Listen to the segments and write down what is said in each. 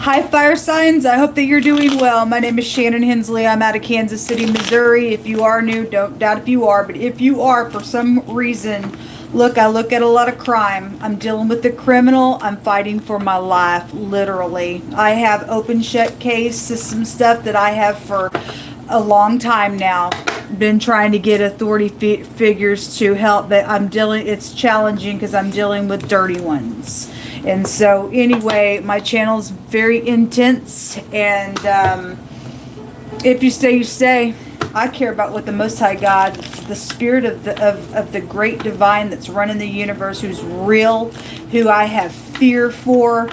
Hi, fire signs. I hope that you're doing well. My name is Shannon Hensley. I'm out of Kansas City, Missouri. If you are new, don't doubt if you are. But if you are, for some reason, look, I look at a lot of crime. I'm dealing with the criminal. I'm fighting for my life, literally. I have open shut case system stuff that I have for a long time now. Been trying to get authority figures to help, but it's challenging because I'm dealing with dirty ones. And so anyway, my channel's very intense, and if you stay, you stay. I care about what the Most High God, the spirit of the great divine that's running the universe, who's real, who I have fear for,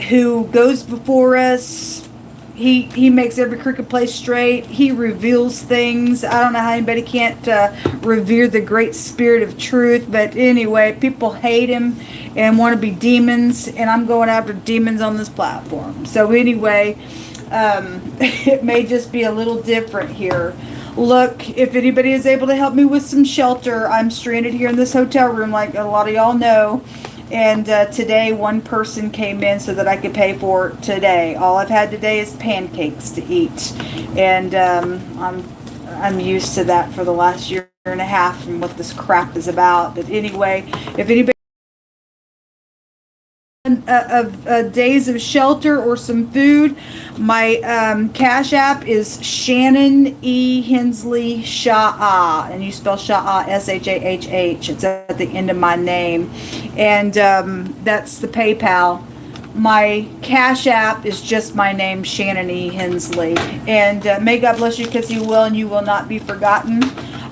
who goes before us. He makes every crooked place straight. He reveals things. I don't know how anybody can't revere the great spirit of truth. But anyway, people hate him and want to be demons. And I'm going after demons on this platform. So anyway, it may just be a little different here. Look, if anybody is able to help me with some shelter, I'm stranded here in this hotel room like a lot of y'all know. And today one person came in so that I could pay for today. All I've had today is pancakes to eat. And I'm used to that for the last year and a half and what this crap is about. But anyway, if anybody of days of shelter or some food, my Cash App is ShannanEHensley Shah, and you spell Shah S-H-A-H-H. It's at the end of my name, and that's the PayPal. My Cash App is just my name, ShannanEHensley, and may God bless you, because you will, and you will not be forgotten.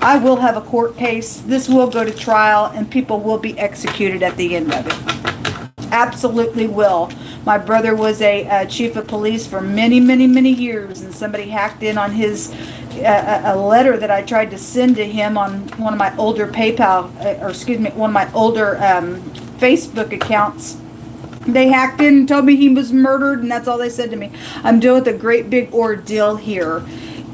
I will have a court case. This will go to trial, and people will be executed at the end of it. Absolutely will. My brother was a chief of police for many, many, many years, and somebody hacked in on his a letter that I tried to send to him on one of my older PayPal, one of my older Facebook accounts. They hacked in and told me he was murdered, and that's all they said to me. I'm dealing with a great big ordeal here.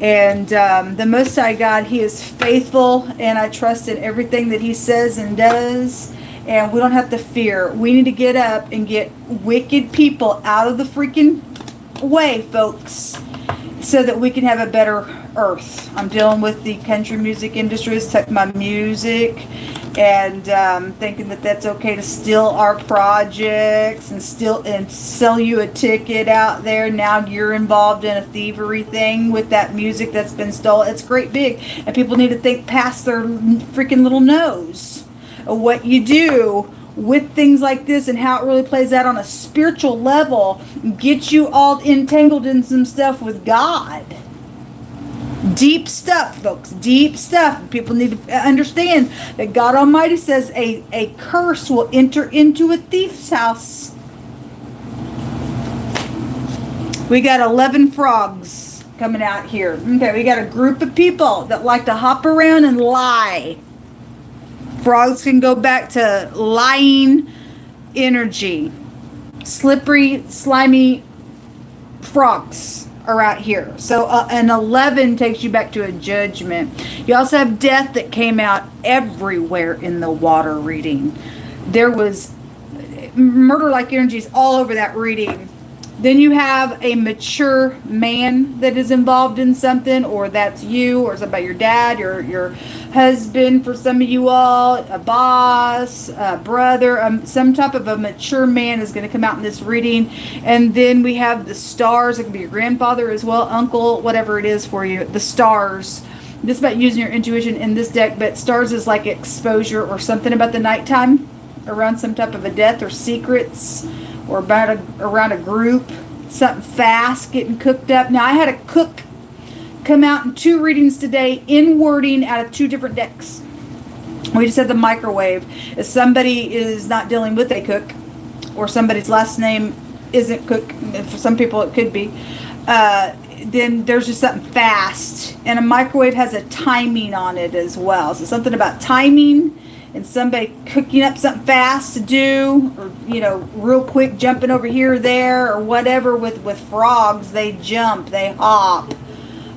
And the Most High God, He is faithful, and I trust in everything that He says and does. And we don't have to fear. We need to get up and get wicked people out of the freaking way, folks, so that we can have a better earth. I'm dealing with the country music industry. It's took my music, and thinking that that's okay to steal our projects and sell you a ticket out there. Now you're involved in a thievery thing with that music that's been stolen. It's great big, and people need to think past their freaking little nose. What you do with things like this and how it really plays out on a spiritual level gets you all entangled in some stuff with God. Deep stuff, folks. Deep stuff. People need to understand that God Almighty says a curse will enter into a thief's house. We got 11 frogs coming out here. Okay, we got a group of people that like to hop around and lie. Frogs can go back to lying energy. Slippery, slimy frogs are out here. So an 11 takes you back to a judgment. You also have death that came out everywhere in the water reading. There was murder-like energies all over that reading. Then you have a mature man that is involved in something, or that's you, or it's about your dad, your husband for some of you all, a boss, a brother, some type of a mature man is going to come out in this reading. And then we have the stars. It can be your grandfather as well, uncle, whatever it is for you. The stars. This is about using your intuition in this deck, but stars is like exposure or something about the nighttime, around some type of a death or secrets, or around a group, something fast getting cooked up. Now I had a cook come out in 2 readings today in wording out of 2 different decks. We just had the microwave. If somebody is not dealing with a cook, or somebody's last name isn't Cook, for some people it could be, then there's just something fast. And a microwave has a timing on it as well. So something about timing, and somebody cooking up something fast to do, or real quick jumping over here or there, or whatever. With frogs, they jump, they hop.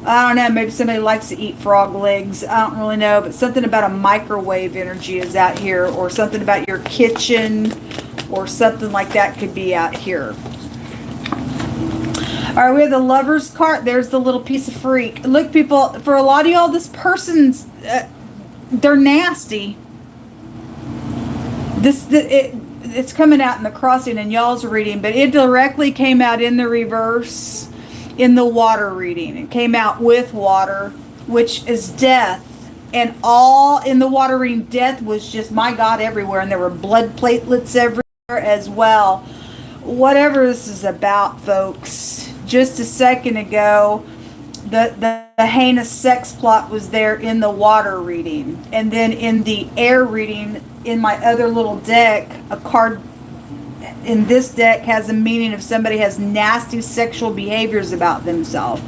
I don't know, maybe somebody likes to eat frog legs. I don't really know, but something about a microwave energy is out here, or something about your kitchen, or something like that could be out here. All right, we have the lover's card. There's the little piece of freak. Look, people, for a lot of y'all, this person's, they're nasty. It's coming out in the crossing in y'all's reading, but it directly came out in the reverse in the water reading. It came out with water, which is death. And all in the water reading, death was just, my God, everywhere. And there were blood platelets everywhere as well. Whatever this is about, folks. Just a second ago, the heinous sex plot was there in the water reading. And then in the air reading, in my other little deck, a card in this deck has a meaning of somebody has nasty sexual behaviors about themselves.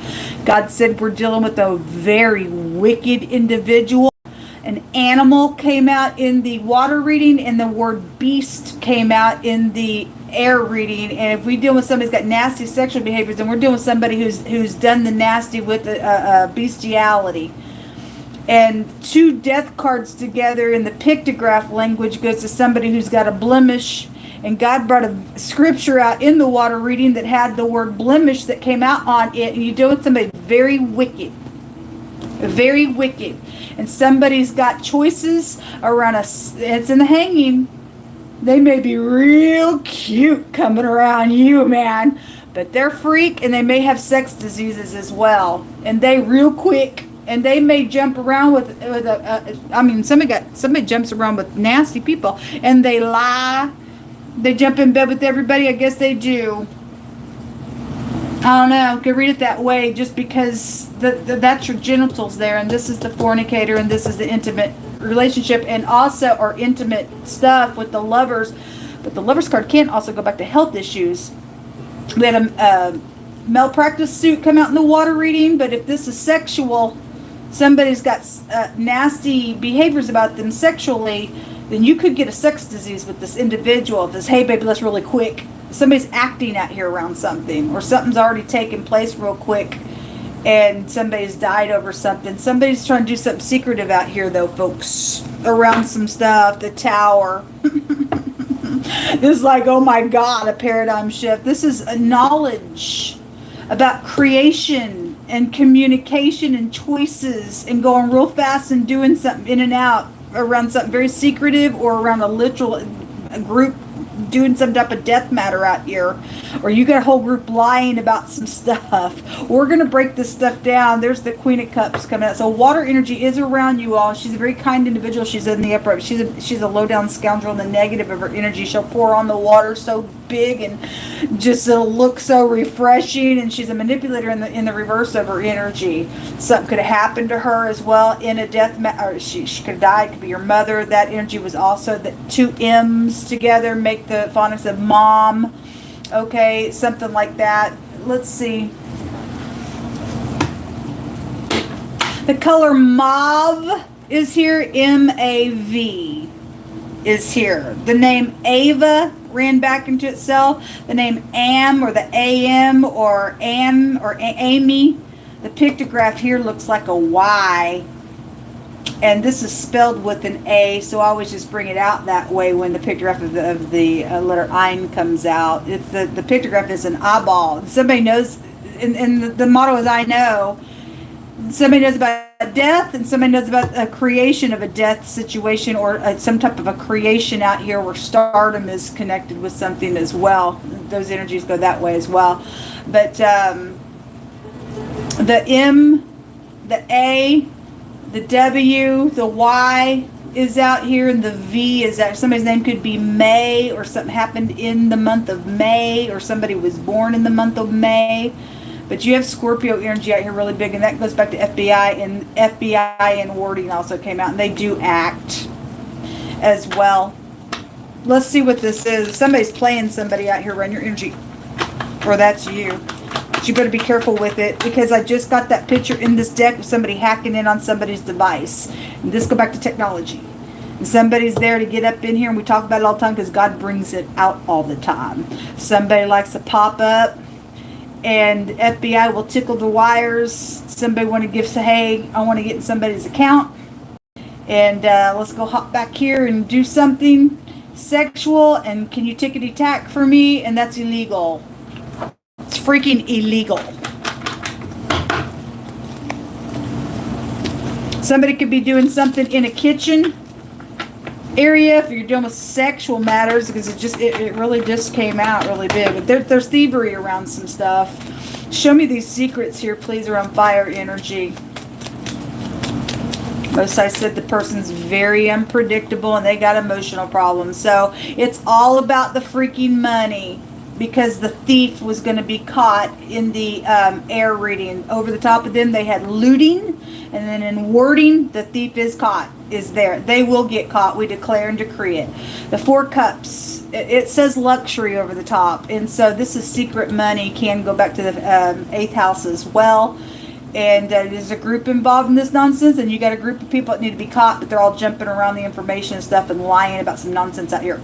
God said we're dealing with a very wicked individual. An animal came out in the water reading, and the word beast came out in the air reading. And if we deal with somebody who's got nasty sexual behaviors, then we're dealing with somebody who's done the nasty with bestiality. And two death cards together in the pictograph language goes to somebody who's got a blemish. And God brought a scripture out in the water reading that had the word blemish that came out on it. And you deal with somebody very wicked. Very wicked. And somebody's got choices around us. It's in the hanging. They may be real cute coming around you, man. But they're freak, and they may have sex diseases as well. And they real quick. And they may jump around with somebody jumps around with nasty people. And they lie. They jump in bed with everybody. I guess they do. I don't know. You can read it that way just because that's your genitals there. And this is the fornicator. And this is the intimate relationship. And also, or intimate stuff with the lovers. But the lover's card can also go back to health issues. We had a malpractice suit come out in the water reading. But if this is sexual, somebody's got nasty behaviors about them sexually, then you could get a sex disease with this individual. If this, hey baby, let's really quick. Somebody's acting out here around something, or something's already taken place real quick, and somebody's died over something. Somebody's trying to do something secretive out here, though, folks, around some stuff. The Tower. This is like, oh my God, a paradigm shift. This is a knowledge about creation and communication and choices and going real fast and doing something in and out around something very secretive, or around a group doing some type of death matter out here, or you got a whole group lying about some stuff. We're going to break this stuff down. There's the Queen of Cups coming out. So water energy is around you all. She's a very kind individual. She's in the upright. She's a low down scoundrel in the negative of her energy. She'll pour on the water so big and just it'll look so refreshing, and she's a manipulator in the reverse of her energy. Something could have happened to her as well in a death or she could have died. It could be your mother. That energy was also the two M's together make the phonics of mom. Okay, something like that. Let's see. The color mauve is here. M-A-V is here. The name Ava ran back into itself. The name Am, or the A-M, or Ann, or Amy. The pictograph here looks like a Y. And this is spelled with an A, so I always just bring it out that way when the pictograph of the letter Ein comes out. It's the pictograph is an eyeball. Somebody knows, and the motto is I know. Somebody knows about death, and somebody knows about a creation of a death situation, or some type of a creation out here where stardom is connected with something as well. Those energies go that way as well. But the M, the A, the W, the Y is out here, and the V is out. Somebody's name could be May, or something happened in the month of May, or somebody was born in the month of May. But you have Scorpio energy out here really big, and that goes back to FBI, and FBI and warding also came out, and they do act as well. Let's see what this is. Somebody's playing somebody out here around your energy, or that's you. But you better be careful with it, because I just got that picture in this deck of somebody hacking in on somebody's device. And this go back to technology. And somebody's there to get up in here, and we talk about it all the time because God brings it out all the time. Somebody likes to pop up, and FBI will tickle the wires. Somebody want to give, say, hey, I want to get in somebody's account. And let's go hop back here and do something sexual. And can you tickety-tack for me? And that's illegal. It's freaking illegal. Somebody could be doing something in a kitchen area if you're dealing with sexual matters, because it really just came out really big. But there's thievery around some stuff. Show me these secrets here, please, around fire energy. Most I said the person's very unpredictable and they got emotional problems. So it's all about the freaking money, because the thief was going to be caught in the air reading. Over the top of them, they had looting. And then in wording, the thief is caught, is there. They will get caught. We declare and decree it. The 4 cups, it says luxury over the top. And so this is secret money, can go back to the 8th house as well. And there's a group involved in this nonsense, and you got a group of people that need to be caught, but they're all jumping around the information and stuff and lying about some nonsense out here.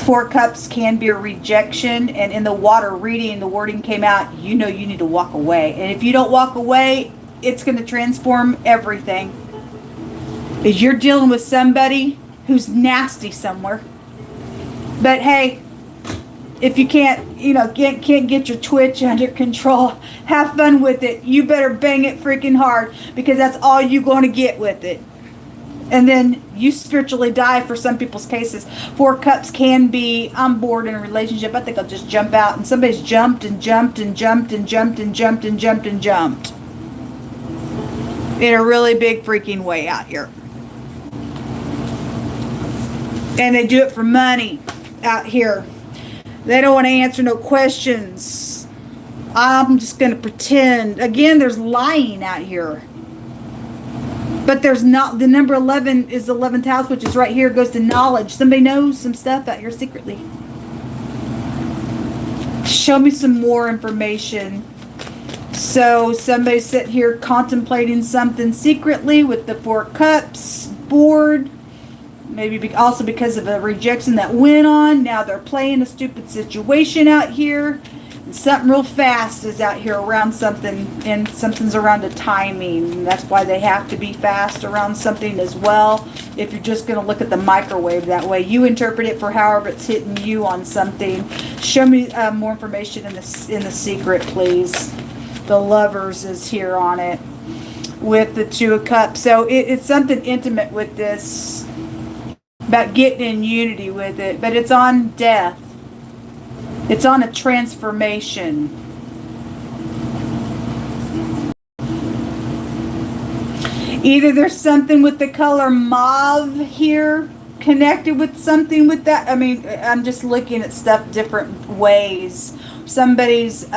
4 cups can be a rejection, and in the water reading, the wording came out, you know you need to walk away. And if you don't walk away, it's going to transform everything. Because you're dealing with somebody who's nasty somewhere. But hey, if you can't get your twitch under control, have fun with it. You better bang it freaking hard, because that's all you're going to get with it. And then you spiritually die for some people's cases. 4 cups can be, I'm bored in a relationship, I think I'll just jump out. And somebody's jumped and jumped and jumped and jumped and jumped and jumped and jumped in a really big freaking way out here. And they do it for money out here. They don't want to answer no questions. I'm just going to pretend. Again, there's lying out here. But there's not, the number 11 is the 11th house, which is right here, goes to knowledge. Somebody knows some stuff out here secretly. Show me some more information. So somebody's sitting here contemplating something secretly with the 4 cups, bored. Maybe also because of a rejection that went on. Now they're playing a stupid situation out here. And something real fast is out here around something, and something's around a timing. And that's why they have to be fast around something as well. If you're just going to look at the microwave that way, you interpret it for however it's hitting you on something. Show me more information in the secret, please. The Lovers is here on it with the 2 of Cups. So it's something intimate with this, about getting in unity with it, but it's on death. It's on a transformation. Either there's something with the color mauve here connected with something with that. I mean, I'm just looking at stuff different ways. Somebody's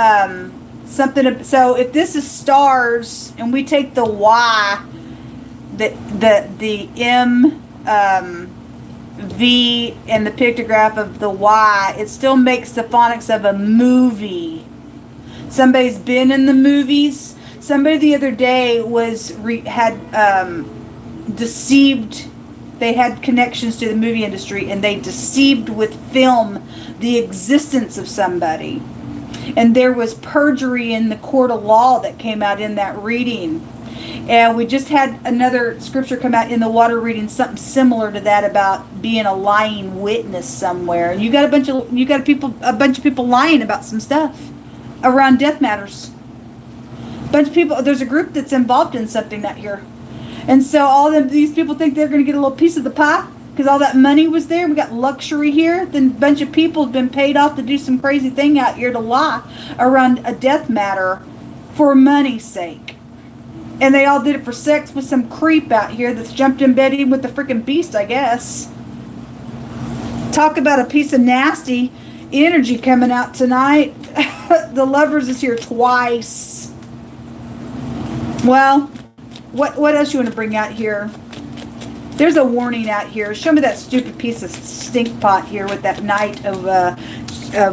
something. So if this is stars and we take the Y, the M, V, and the pictograph of the Y, it still makes the phonics of a movie. Somebody's been in the movies. Somebody the other day had deceived. They had connections to the movie industry, and they deceived with film the existence of somebody. And there was perjury in the court of law that came out in that reading. And we just had another scripture come out in the water reading, something similar to that, about being a lying witness somewhere. And you got a bunch of people lying about some stuff around death matters. A bunch of people. There's a group that's involved in something out here, and so all of these people think they're going to get a little piece of the pie because all that money was there. We got luxury here. Then a bunch of people have been paid off to do some crazy thing out here to lie around a death matter for money's sake. And they all did it for sex with some creep out here that's jumped in bed with the freaking beast, I guess. Talk about a piece of nasty energy coming out tonight. The Lovers is here twice. Well, what else you want to bring out here? There's a warning out here. Show me that stupid piece of stink pot here with that Knight of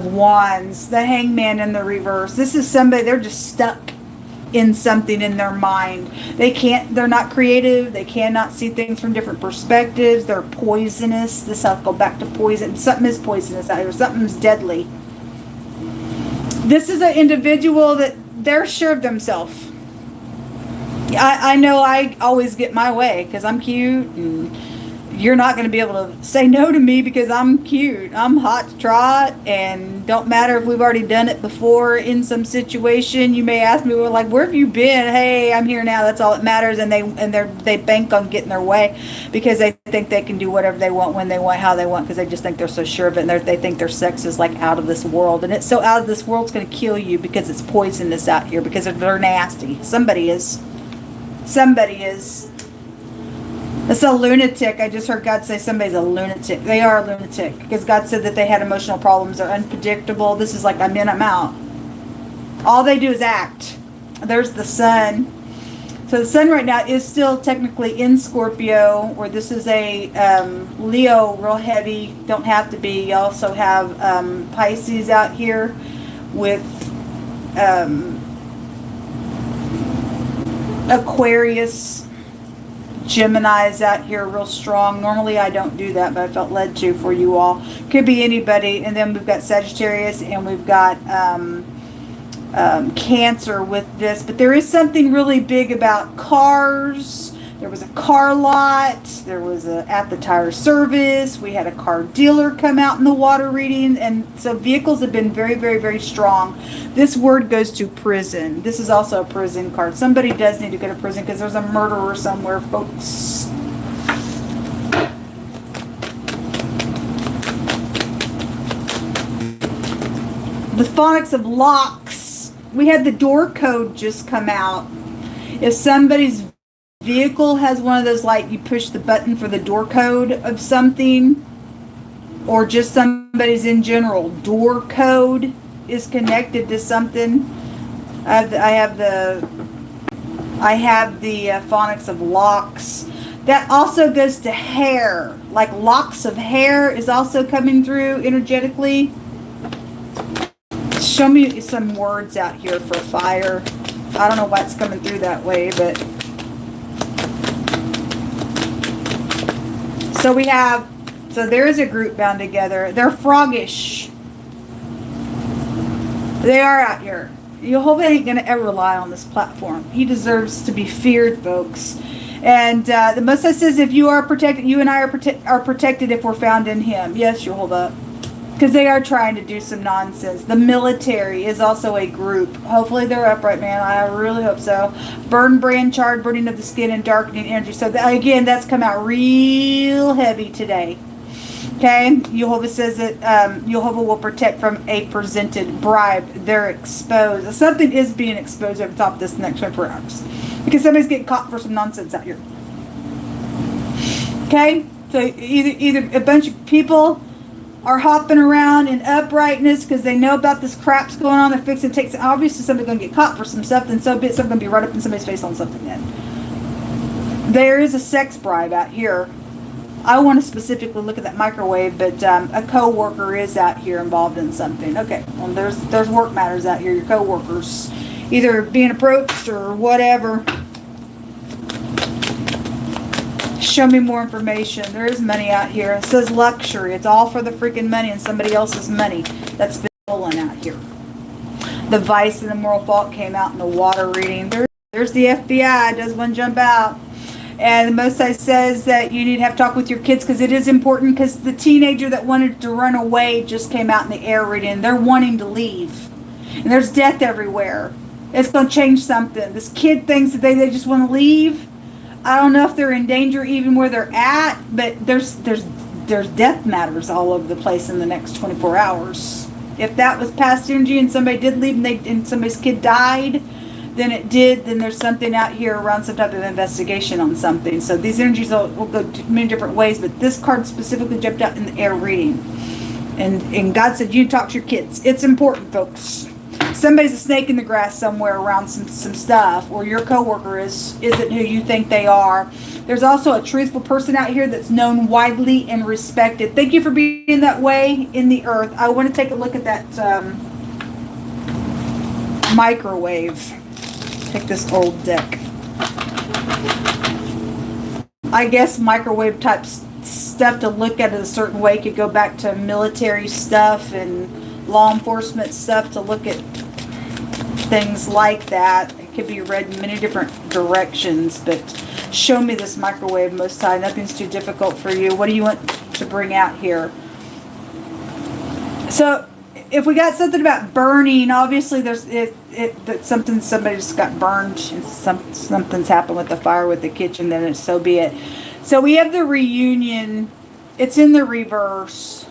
Wands. The Hangman in the reverse. This is somebody, they're just stuck in something in their mind. They're not creative. They cannot see things from different perspectives. They're poisonous. This I'll go back to poison. Something is poisonous out here. Something's deadly. This is an individual that they're sure of themselves. I know I always get my way because I'm cute and you're not going to be able to say no to me because I'm cute. I'm hot to trot, and don't matter if we've already done it before in some situation. You may ask me, well, like, where have you been? Hey, I'm here now. That's all that matters. And they bank on getting their way because they think they can do whatever they want, when they want, how they want, because they just think they're so sure of it, and they think their sex is like out of this world. And it's so out of this world, it's going to kill you because it's poisonous out here, because they're nasty. Somebody is. It's a lunatic. I just heard God say somebody's a lunatic. They are a lunatic because God said that they had emotional problems. They're unpredictable. This is like, I'm in, I'm out. All they do is act. There's the sun. So the sun right now is still technically in Scorpio, or this is a Leo, real heavy. Don't have to be. You also have Pisces out here with Aquarius. Gemini's out here real strong. Normally I don't do that, but I felt led to for you all. Could be anybody. And then we've got Sagittarius, and we've got Cancer with this. But there is something really big about cars. There was a car lot. There was at the tire service. We had a car dealer come out in the water reading. And so vehicles have been very, very, very strong. This word goes to prison. This is also a prison card. Somebody does need to go to prison because there's a murderer somewhere, folks. The phonics of locks. We had the door code just come out. If somebody's vehicle has one of those, like, you push the button for the door code of something, or just somebody's in general door code is connected to something. I have the phonics of locks. That also goes to hair, like locks of hair is also coming through energetically. Show me some words out here for fire. I don't know why it's coming through that way, but so we have, so there is a group bound together. They're froggish. They are out here. Jehovah ain't going to ever lie on this platform. He deserves to be feared, folks. And the Most High says, if you are protected, you and I are protected if we're found in Him. Yes, Jehovah. Because they are trying to do some nonsense. The military is also a group. Hopefully they're upright, man. I really hope so. Burn, brand, charred, burning of the skin, and darkening energy. So again, that's come out real heavy today. Okay? Jehovah says that Jehovah will protect from a presented bribe. They're exposed. Something is being exposed over the top of this next 24 hours. Because somebody's getting caught for some nonsense out here. Okay? So either a bunch of people are hopping around in uprightness because they know about this crap's going on. They're fixing to take. Obviously, somebody's going to get caught for some stuff, then so be it. Something's going to be right up in somebody's face on something. Then there is a sex bribe out here. I want to specifically look at that microwave, but a co-worker is out here involved in something. Okay, well, there's work matters out here. Your co-workers either being approached or whatever. Show me more information. There is money out here. It says luxury. It's all for the freaking money and somebody else's money that's been stolen out here. The vice and the moral fault came out in the water reading. There's the FBI. Does one jump out? And the Most High says that you need to have talk with your kids because it is important, because the teenager that wanted to run away just came out in the air reading. They're wanting to leave. And there's death everywhere. It's going to change something. This kid thinks that they just want to leave. I don't know if they're in danger even where they're at, but there's death matters all over the place in the next 24 hours. If that was past energy and somebody did leave and somebody's kid died, then it did. Then there's something out here around some type of investigation on something. So these energies will go many different ways, but this card specifically jumped out in the air reading. And God said, you talk to your kids. It's important, folks. Somebody's a snake in the grass somewhere around some stuff, or your coworker isn't who you think they are. There's also a truthful person out here that's known widely and respected. Thank you for being that way in the earth. I want to take a look at that microwave. Take this old deck. I guess microwave type stuff to look at it a certain way could go back to military stuff and law enforcement stuff to look at things like that. It could be read in many different directions, but Show me this microwave, Most High. Nothing's too difficult for you. What do you want to bring out here? So, if we got something about burning, obviously there's somebody just got burned, and something's happened with the fire with the kitchen. Then so be it. So we have the reunion. It's in the reverse.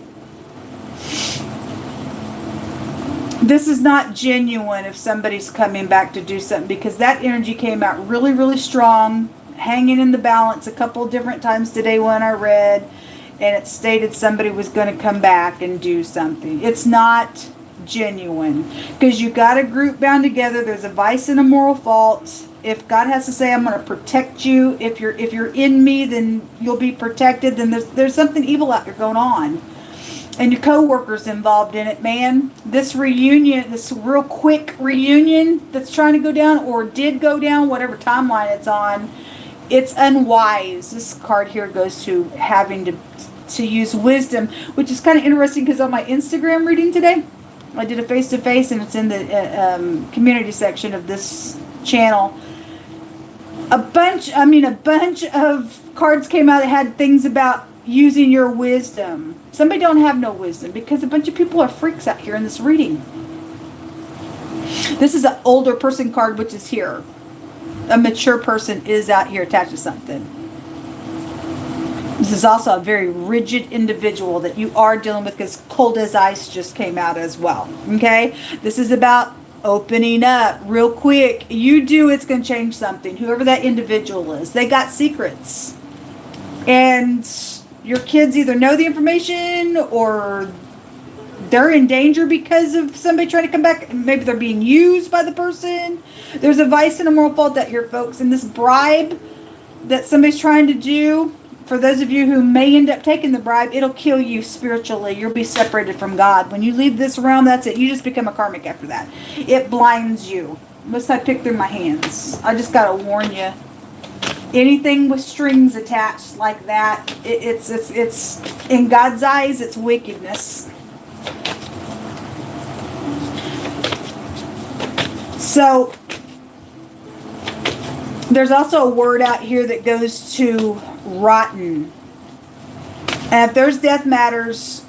This is not genuine if somebody's coming back to do something, because that energy came out really, really strong, hanging in the balance a couple different times today when I read, and it stated somebody was going to come back and do something. It's not genuine, because you got a group bound together. There's a vice and a moral fault. If God has to say, I'm going to protect you, if you're in me, then you'll be protected, then there's something evil out there going on. And your co-workers involved in it, man. This reunion, this real quick reunion that's trying to go down, or did go down, whatever timeline it's on, it's unwise. This card here goes to having to use wisdom, which is kind of interesting, because on my Instagram reading today, I did a face-to-face, and it's in the community section of this channel. A bunch of cards came out that had things about using your wisdom. Somebody don't have no wisdom, because a bunch of people are freaks out here in this reading. This is an older person card, which is here. A mature person is out here attached to something. This is also a very rigid individual that you are dealing with, because cold as ice just came out as well. Okay? This is about opening up real quick. You do, it's going to change something. Whoever that individual is. They got secrets. And your kids either know the information, or they're in danger because of somebody trying to come back. Maybe they're being used by the person. There's a vice and a moral fault out here, folks. And this bribe that somebody's trying to do, for those of you who may end up taking the bribe, it'll kill you spiritually. You'll be separated from God. When you leave this realm, that's it. You just become a karmic after that. It blinds you. Must I pick through my hands? I just got to warn you. Anything with strings attached like that, it's in God's eyes, it's wickedness. So there's also a word out here that goes to rotten. And if there's death matters,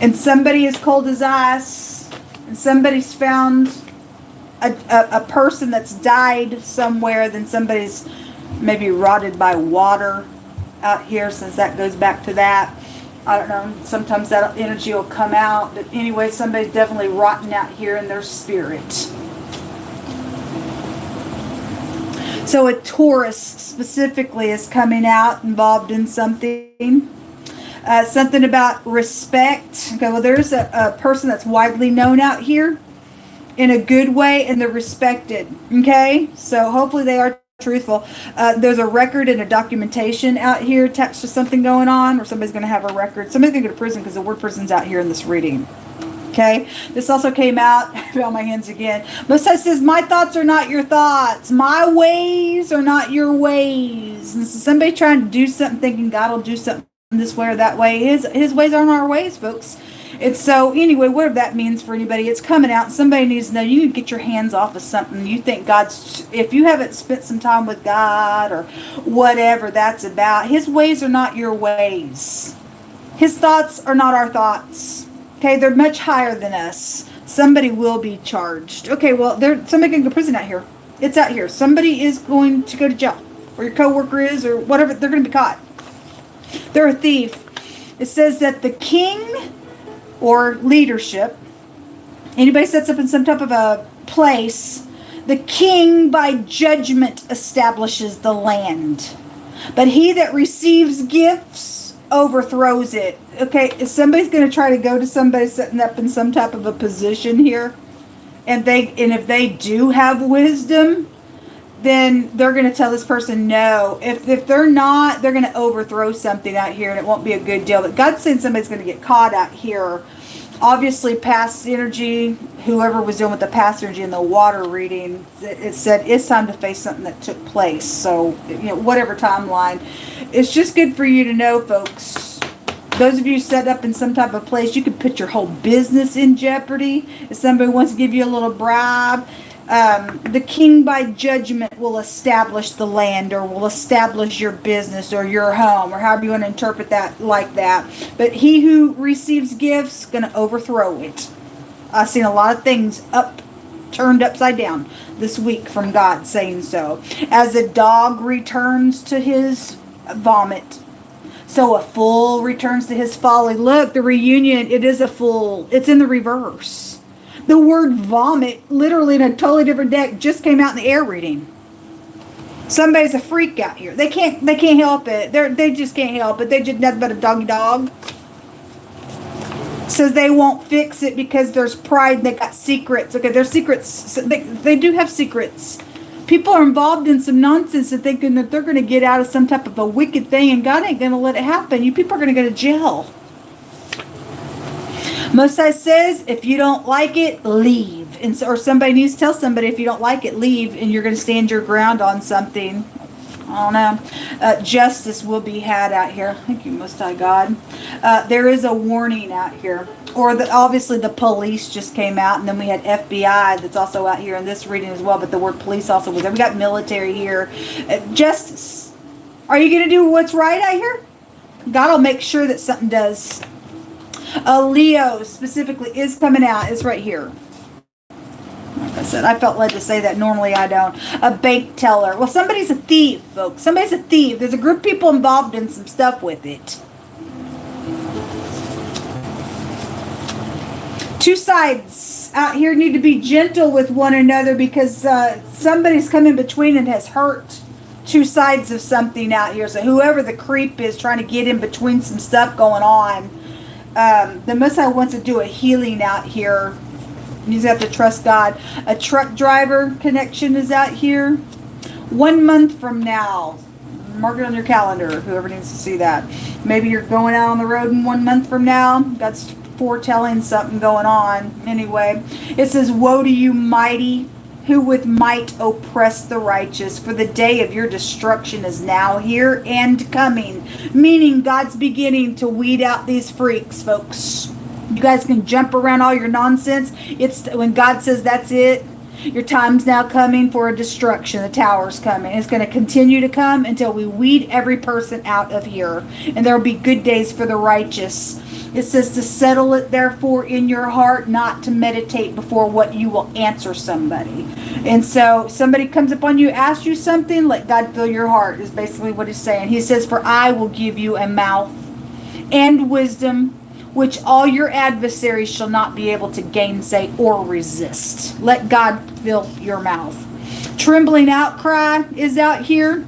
and somebody is cold as ice, and somebody's found a person that's died somewhere, then somebody's maybe rotted by water out here, since that goes back to that. I don't know. Sometimes that energy will come out. But anyway, somebody's definitely rotten out here in their spirit. So a Taurus specifically is coming out involved in something. Something about respect. Okay, well, there's a person that's widely known out here in a good way, and they're respected. Okay, so hopefully they are truthful. There's a record and a documentation out here attached to something going on, or somebody's going to have a record. Somebody's going to go to prison because the word person's out here in this reading. Okay, this also came out. I feel my hands again. Most High says, my thoughts are not your thoughts. My ways are not your ways. And so somebody trying to do something, thinking God will do something this way or that way. His ways aren't our ways, folks. It's so, anyway, whatever that means for anybody, it's coming out. Somebody needs to know you can get your hands off of something. You think God's, if you haven't spent some time with God or whatever that's about, His ways are not your ways. His thoughts are not our thoughts. Okay, they're much higher than us. Somebody will be charged. Okay, well, somebody can go to prison out here. It's out here. Somebody is going to go to jail, or your coworker is, or whatever. They're going to be caught. They're a thief. It says that the king, or leadership, anybody sets up in some type of a place, the king by judgment establishes the land, but he that receives gifts overthrows it. Okay, if somebody's going to try to go to somebody setting up in some type of a position here, and if they do have wisdom, then they're going to tell this person no. If they're not, they're going to overthrow something out here, and it won't be a good deal. But God's saying somebody's going to get caught out here. Obviously, past energy, whoever was dealing with the past energy in the water reading, it said it's time to face something that took place. So, whatever timeline. It's just good for you to know, folks. Those of you set up in some type of place, you could put your whole business in jeopardy. If somebody wants to give you a little bribe, The king by judgment will establish the land, or will establish your business or your home, or however you want to interpret that, like that. But he who receives gifts going to overthrow it. I've seen a lot of things turned upside down this week from God saying so. As a dog returns to his vomit, so a fool returns to his folly. Look, the reunion, it is a fool. It's in the reverse. The word vomit, literally in a totally different deck, just came out in the air reading. Somebody's a freak out here. They can't help it. They just can't help it. They just nothing but a doggy dog. Says they won't fix it because there's pride. They got secrets. Okay, there's secrets. They do have secrets. People are involved in some nonsense and thinking that they're going to get out of some type of a wicked thing, and God ain't going to let it happen. You people are going to go to jail. Most High says, if you don't like it, leave. And so, or somebody needs to tell somebody, if you don't like it, leave, and you're going to stand your ground on something. I don't know. Justice will be had out here. Thank you, Most High God. There is a warning out here. Or obviously the police just came out, and then we had FBI that's also out here in this reading as well, but the word police also was there. We got military here. Justice. Are you going to do what's right out here? God will make sure that something does. Leo specifically is coming out. It's right here. Like I said, I felt led to say that. Normally I don't. A bank teller. Well, somebody's a thief, folks. Somebody's a thief. There's a group of people involved in some stuff with it. Two sides out here need to be gentle with one another, because somebody's come in between and has hurt two sides of something out here. So whoever the creep is trying to get in between some stuff going on, the Most High wants to do a healing out here. You just have to trust God. A truck driver connection is out here. 1 month from now. Mark it on your calendar, whoever needs to see that. Maybe you're going out on the road in 1 month from now. That's foretelling something going on. Anyway, it says, woe to you, mighty, who with might oppress the righteous, for the day of your destruction is now here and coming. Meaning God's beginning to weed out these freaks, folks. You guys can jump around all your nonsense. It's when God says that's it. Your time's now coming for a destruction. The tower's coming. It's going to continue to come until we weed every person out of here. And there will be good days for the righteous. It says to settle it, therefore, in your heart, not to meditate before what you will answer somebody. And so somebody comes upon you, asks you something, let God fill your heart, is basically what he's saying. He says, for I will give you a mouth and wisdom, which all your adversaries shall not be able to gainsay or resist. Let God fill your mouth. Trembling outcry is out here.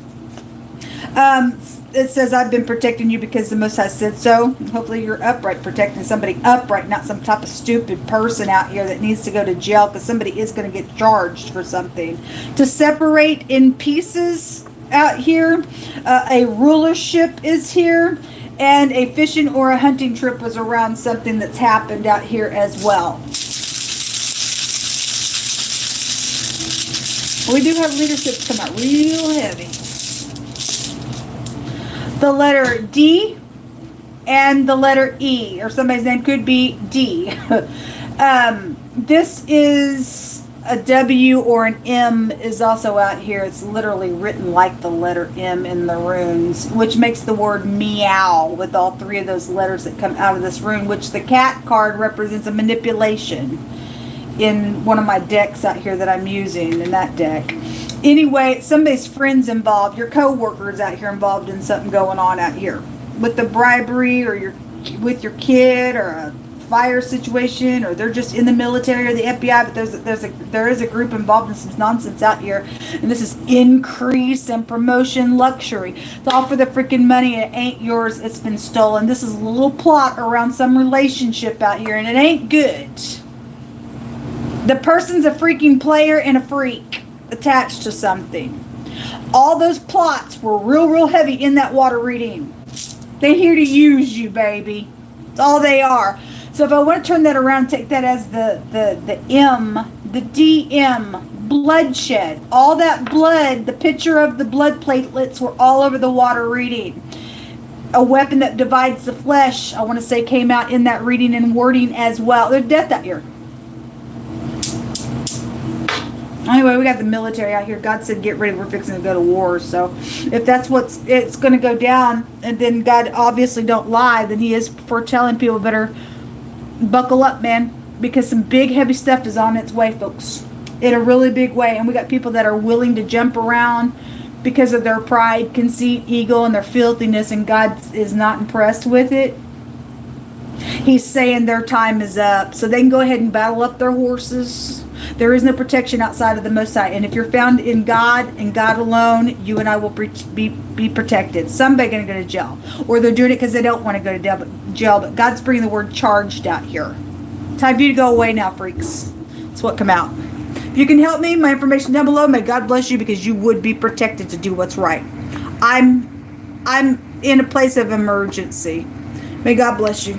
It says, I've been protecting you because the Most High said so. Hopefully you're upright, protecting somebody upright, not some type of stupid person out here that needs to go to jail, because somebody is going to get charged for something. To separate in pieces out here. A rulership is here. And a fishing or a hunting trip was around something that's happened out here as well. We do have leaderships come out real heavy. The letter D and the letter E, or somebody's name could be D. This is a W, or an M is also out here. It's literally written like the letter M in the runes, which makes the word meow with all three of those letters that come out of this rune, which the cat card represents a manipulation in one of my decks out here that I'm using in that deck. Anyway, somebody's friends involved, your co-workers out here involved in something going on out here with the bribery, or with your kid, or a fire situation, or they're just in the military or the FBI, but there is a group involved in some nonsense out here, and this is increase and promotion luxury. It's all for the freaking money, and it ain't yours. It's been stolen. This is a little plot around some relationship out here, and it ain't good. The person's a freaking player and a freak attached to something. All those plots were real heavy in that water reading. They're here to use you, baby. That's all they are. So if I want to turn that around, take that as the M, the DM, bloodshed. All that blood, the picture of the blood platelets were all over the water reading. A weapon that divides the flesh, I want to say, came out in that reading and wording as well. There's death out here. Anyway, we got the military out here. God said, get ready. We're fixing to go to war. So if that's it's going to go down, and then God obviously don't lie, then he is foretelling people better buckle up, man, because some big, heavy stuff is on its way, folks, in a really big way. And we got people that are willing to jump around because of their pride, conceit, ego, and their filthiness, and God is not impressed with it. He's saying their time is up, so they can go ahead and battle up their horses. There is no protection outside of the Most High, and if you're found in God and God alone, you and I will be protected. Somebody's going to go to jail, or they're doing it because they don't want to go to jail, but God's bringing the word charged out here. Time for you to go away now, freaks. That's what come out. If you can help me, my information down below. May God bless you, because you would be protected to do what's right. I'm in a place of emergency. May God bless you.